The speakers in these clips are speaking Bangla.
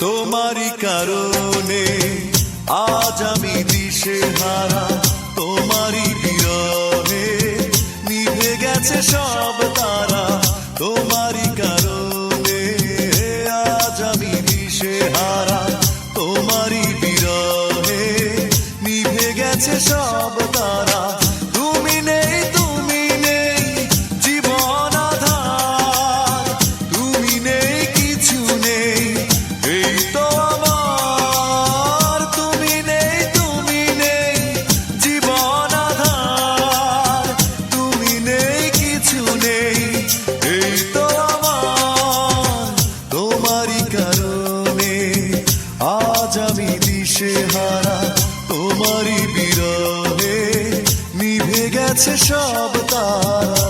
তোমারই কারণে আজ আমি দিশেহারা, তোমারই বিরহে নিভে গেছে সব তারা। তোমারই কারণে আজ আমি দিশেহারা, তোমারই বিরহে নিভে গেছে সব তারা। তুমি নেই, তুমি নেই জীবন আধার, তুমি নেই, কিছু নেই এই তো আমার। তুমি নেই, তুমি নেই জীবন আধার, তুমি নেই, কিছু নেই এই তো আমার। তোমারই কারণে আজ আমি দিশেহারা, তোমারই বিরহে নিভে গেছে সব তারা।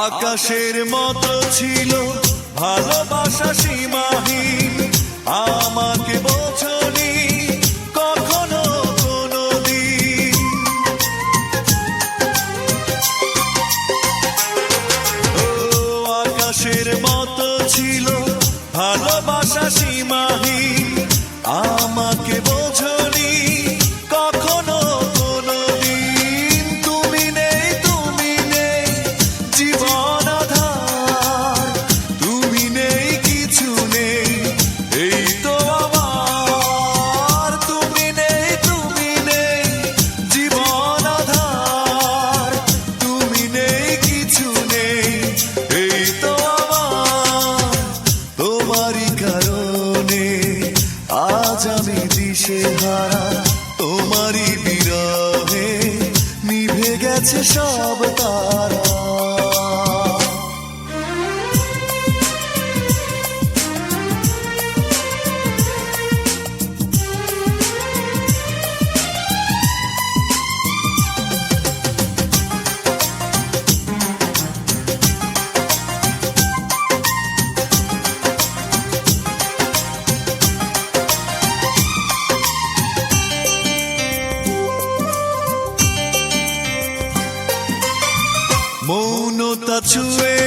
আকাশের মতো ছিল ভালোবাসা সীমাহীন, আমাকে বোঝনি কখনো কোনোদিন। ও আকাশের মতো ছিল ভালোবাসা সীমাহীন, আমাকে বোঝনি কখনো কোনোদিন। তুমি নেই, তুমি নেই জীবন আধার, তুমি নেই, কিছু নেই এই তো আমার। তুমি নেই, তুমি নেই জীবন আধার, তুমি নেই, কিছু নেই এই তো আমার। তোমারই কারণে আজ আমি দিশেহারা, তোমারই বিরহে নিভে গেছে সব তারা। মৌনতা ছুঁয়ে